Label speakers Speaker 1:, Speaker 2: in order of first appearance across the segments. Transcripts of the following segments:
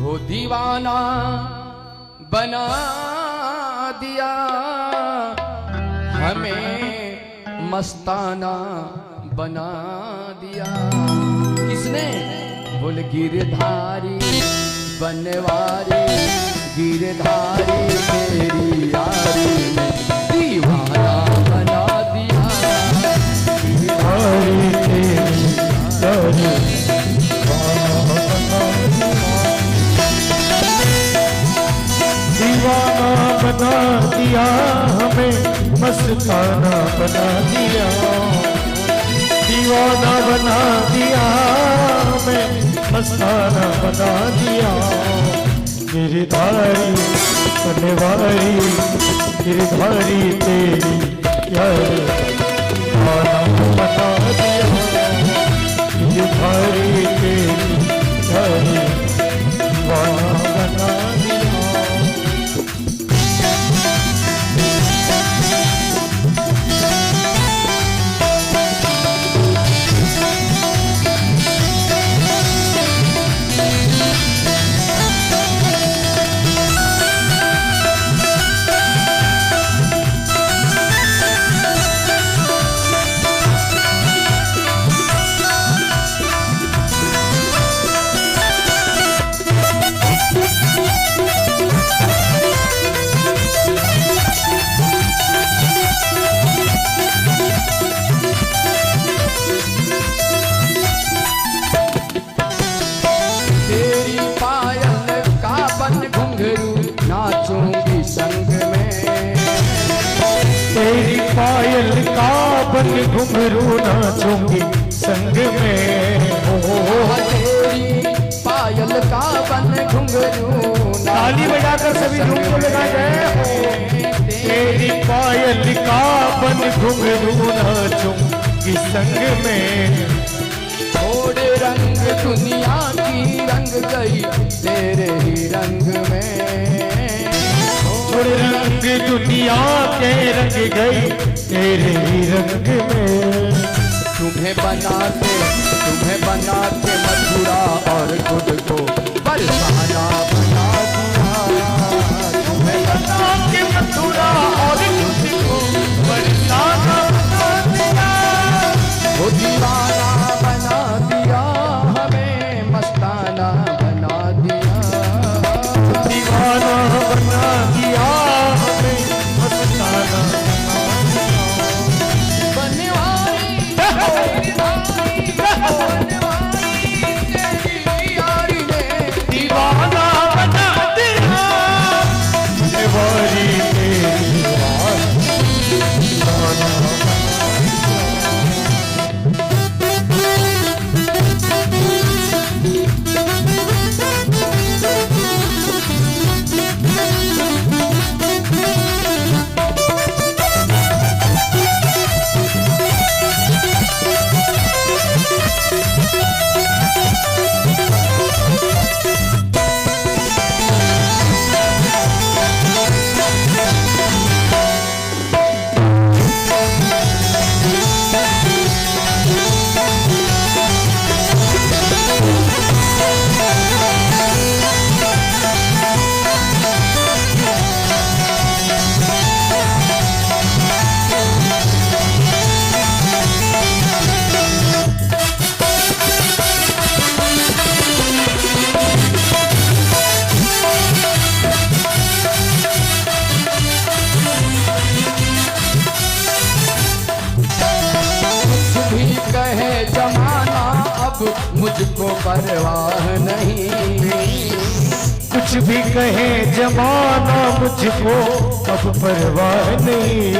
Speaker 1: वो दीवाना बना दिया हमें, मस्ताना बना दिया। किसने? बोल गिरधारी बनवारी, गिरधारी तेरी यारी में दीवाना बना दिया।
Speaker 2: गिरधारी तेरी यारी दीवाना बना दिया हमें, मस्ताना बना दिया। दीवाना बना दिया हमें, मस्ताना बना दिया। गिरधारी बनवारी, गिरधारी तेरी यारी दीवाना बना दिया। गिरधारी तेरी यारी दीवाना बना दिया। पायल का बन घुंघरू नाचूंगी संग में। हो
Speaker 1: तेरी पायल का बन घुंघरू,
Speaker 2: ताली बजाकर सभी झूम को लगा जाए। तेरी पायल का बन घुंघरू नाचूंगी संग में।
Speaker 1: छोड़ रंग दुनिया की, रंग गई तेरे ही रंग में।
Speaker 2: छोड़ रंग दुनिया के, रंग गई तेरे ही रंग में।
Speaker 1: तुम्हें बनाते मथुरा और खुद को बरसाना बना दिया। तुम्हें
Speaker 2: बना के मथुरा और खुद को बरसाना बना दिया।
Speaker 1: वो दीवाना बना दिया हमें, मस्ताना बना दिया।
Speaker 2: दीवाना बना दिया हमें, मस्ताना दीवाना बना दिया। बनवारी तेरी यारी दीवाना
Speaker 1: मुझको परवाह नहीं।
Speaker 2: कुछ भी कहे जमाना मुझको अब परवाह नहीं।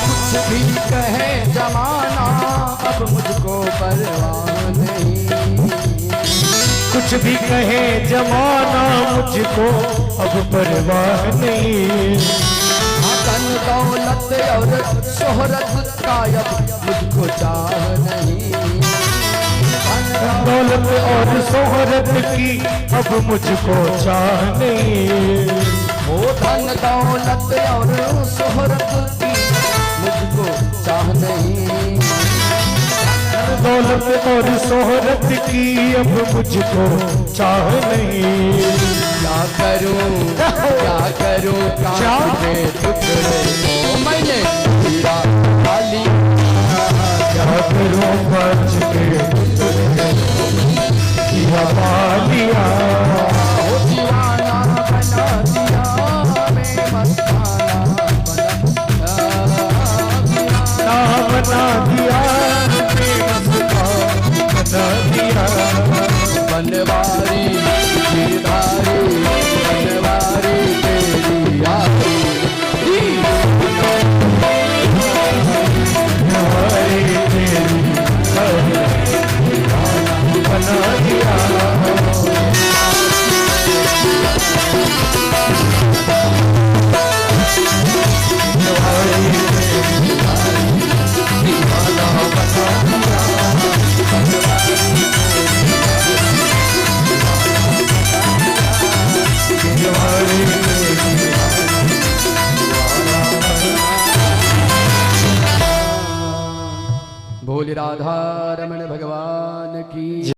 Speaker 1: कुछ भी कहे जमाना अब मुझको परवाह नहीं।
Speaker 2: कुछ भी कहे जमाना मुझको अब परवाह नहीं।
Speaker 1: धन दौलत और शोहरत का अब मुझको चाह नहीं।
Speaker 2: दौलत और शोहरत की अब मुझको चाह नहीं।
Speaker 1: वो धन दौलत और शोहरत की मुझको चाह नहीं।
Speaker 2: दौलत और शोहरत की अब मुझको चाह नहीं।
Speaker 1: क्या करूं
Speaker 2: क्या?
Speaker 1: कांटे टुकड़े को मैंने हीरा खाली
Speaker 2: क्या करूं बच के किया पालिया।
Speaker 1: हो दीवाना बना दिया मैं मस्ताना
Speaker 2: बना दिया बना दिया।
Speaker 1: बनवारी गिरधारी बनवारी तेरी यारी
Speaker 2: बना दिया।
Speaker 1: भोले राधा रमण भगवान की